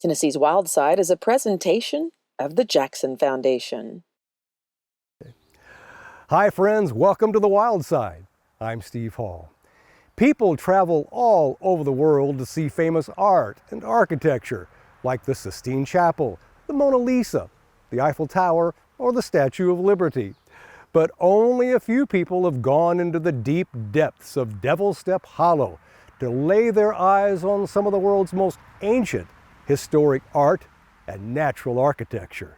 Tennessee's Wild Side is a presentation of the Jackson Foundation. Hi friends, welcome to the Wild Side. I'm Steve Hall. People travel all over the world to see famous art and architecture, like the Sistine Chapel, the Mona Lisa, the Eiffel Tower, or the Statue of Liberty. But only a few people have gone into the deep depths of Devilstep Hollow to lay their eyes on some of the world's most ancient historic art and natural architecture.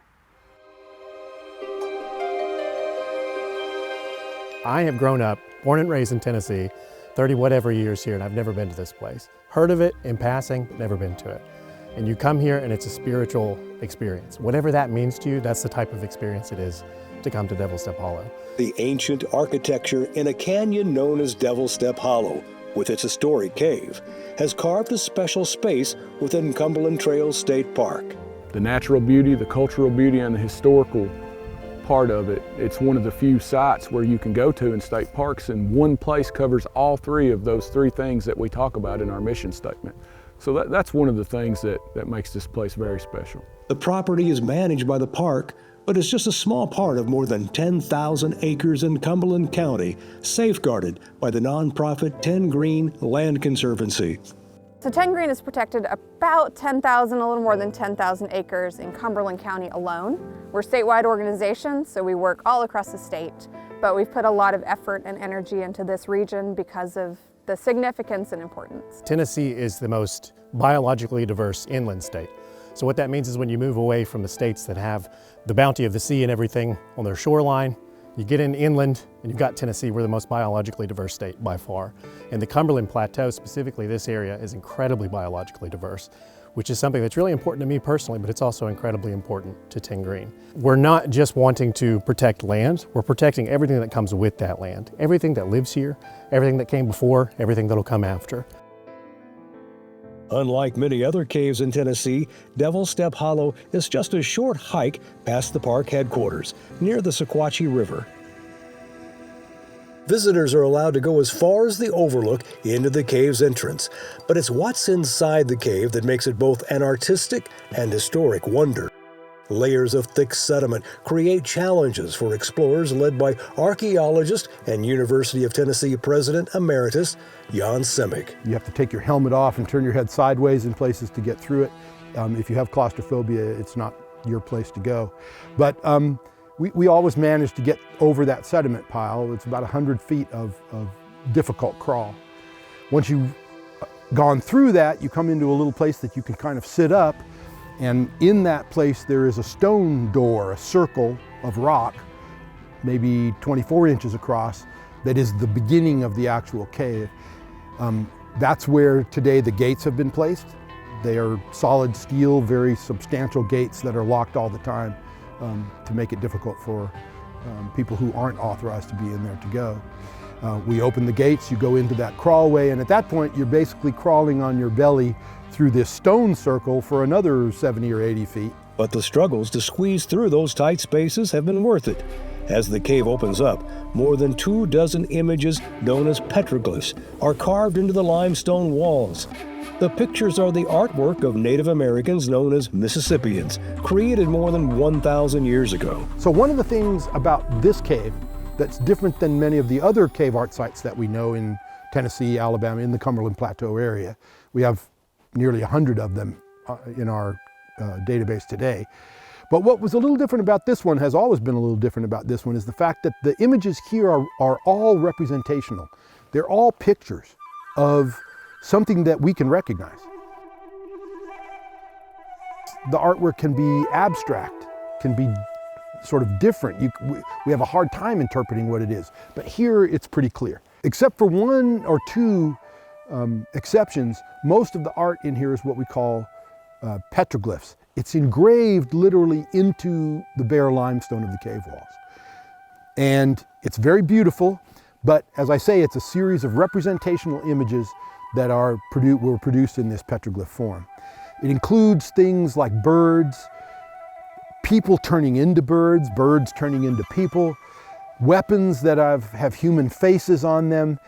I have grown up, born and raised in Tennessee, 30 whatever years here, and I've never been to this place. Heard of it in passing, never been to it. And you come here and it's a spiritual experience. Whatever that means to you, that's the type of experience it is to come to Devilstep Hollow. The ancient architecture in a canyon known as Devilstep Hollow, with its historic cave, has carved a special space within Cumberland Trail State Park. The natural beauty, the cultural beauty, and the historical part of it, it's one of the few sites where you can go to in state parks, and one place covers all three of those three things that we talk about in our mission statement. So that's one of the things that makes this place very special. The property is managed by the park, but it's just a small part of more than 10,000 acres in Cumberland County, safeguarded by the nonprofit TennGreen Land Conservancy. So TennGreen has protected about 10,000, a little more than 10,000 acres in Cumberland County alone. We're a statewide organization, so we work all across the state, but we've put a lot of effort and energy into this region because of the significance and importance. Tennessee is the most biologically diverse inland state. So what that means is when you move away from the states that have the bounty of the sea and everything on their shoreline, you get inland and you've got Tennessee. We're the most biologically diverse state by far. And the Cumberland Plateau, specifically this area, is incredibly biologically diverse, which is something that's really important to me personally, but it's also incredibly important to TennGreen. We're not just wanting to protect land, we're protecting everything that comes with that land. Everything that lives here, everything that came before, everything that'll come after. Unlike many other caves in Tennessee, Devilstep Hollow is just a short hike past the park headquarters, near the Sequatchie River. Visitors are allowed to go as far as the overlook into the cave's entrance, but it's what's inside the cave that makes it both an artistic and historic wonder. Layers of thick sediment create challenges for explorers led by archaeologist and University of Tennessee President Emeritus Jan Semick. You have to take your helmet off and turn your head sideways in places to get through it. If you have claustrophobia, it's not your place to go. But we always manage to get over that sediment pile. It's about 100 feet of difficult crawl. Once you've gone through that, you come into a little place that you can kind of sit up. And in that place, there is a stone door, a circle of rock, maybe 24 inches across, that is the beginning of the actual cave. That's where today the gates have been placed. They are solid steel, very substantial gates that are locked all the time to make it difficult for people who aren't authorized to be in there to go. We open the gates, you go into that crawlway, and at that point, you're basically crawling on your belly through this stone circle for another 70 or 80 feet. But the struggles to squeeze through those tight spaces have been worth it. As the cave opens up, more than 24 images known as petroglyphs are carved into the limestone walls. The pictures are the artwork of Native Americans known as Mississippians, created more than 1,000 years ago. So one of the things about this cave that's different than many of the other cave art sites that we know in Tennessee, Alabama, in the Cumberland Plateau area, we have nearly 100 of them in our database today. But what was a little different about this one, has always been a little different about this one, is the fact that the images here are all representational. They're all pictures of something that we can recognize. The artwork can be abstract, can be sort of different. We have a hard time interpreting what it is, but here it's pretty clear. Except for one or two exceptions, most of the art in here is what we call petroglyphs. It's engraved literally into the bare limestone of the cave walls. And it's very beautiful, but as I say, it's a series of representational images that were produced in this petroglyph form. It includes things like birds, people turning into birds, birds turning into people, weapons that have human faces on them.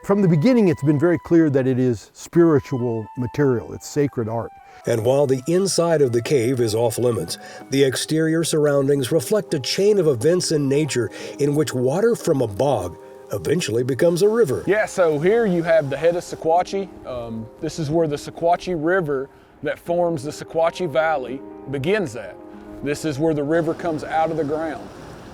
From the beginning, it's been very clear that it is spiritual material. It's sacred art. And while the inside of the cave is off limits, the exterior surroundings reflect a chain of events in nature in which water from a bog eventually becomes a river. Yeah, so here you have the head of Sequatchie. This is where the Sequatchie River that forms the Sequatchie Valley begins at. This is where the river comes out of the ground.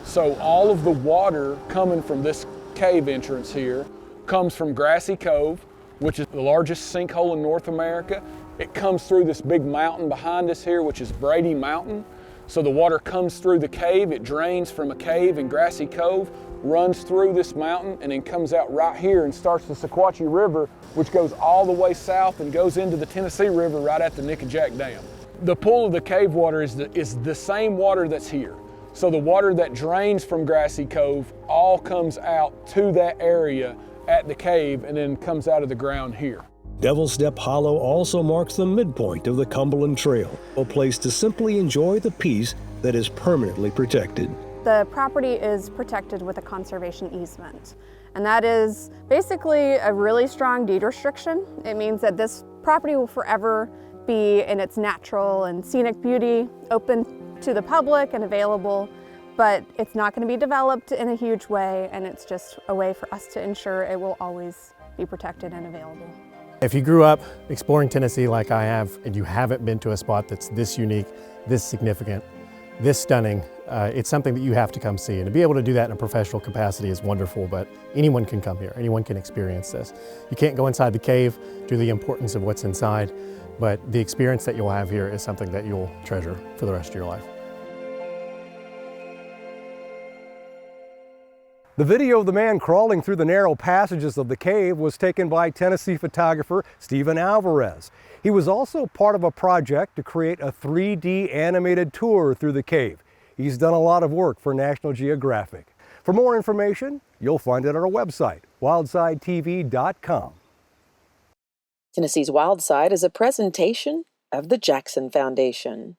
So all of the water coming from this cave entrance here comes from Grassy Cove, which is the largest sinkhole in North America. It comes through this big mountain behind us here, which is Brady Mountain. So the water comes through the cave, it drains from a cave in Grassy Cove, runs through this mountain, and then comes out right here and starts the Sequatchie River, which goes all the way south and goes into the Tennessee River right at the Nickajack Dam. The pool of the cave water is the same water that's here. So the water that drains from Grassy Cove all comes out to that area at the cave and then comes out of the ground here. Devilstep Hollow also marks the midpoint of the Cumberland Trail, a place to simply enjoy the peace that is permanently protected. The property is protected with a conservation easement, and that is basically a really strong deed restriction. It means that this property will forever be in its natural and scenic beauty, open to the public and available, but it's not going to be developed in a huge way, and it's just a way for us to ensure it will always be protected and available. If you grew up exploring Tennessee like I have, and you haven't been to a spot that's this unique, this significant, this stunning, it's something that you have to come see. And to be able to do that in a professional capacity is wonderful, but anyone can come here, anyone can experience this. You can't go inside the cave due to the importance of what's inside, but the experience that you'll have here is something that you'll treasure for the rest of your life. The video of the man crawling through the narrow passages of the cave was taken by Tennessee photographer Stephen Alvarez. He was also part of a project to create a 3D animated tour through the cave. He's done a lot of work for National Geographic. For more information, you'll find it on our website, wildsidetv.com. Tennessee's Wild Side is a presentation of the Jackson Foundation.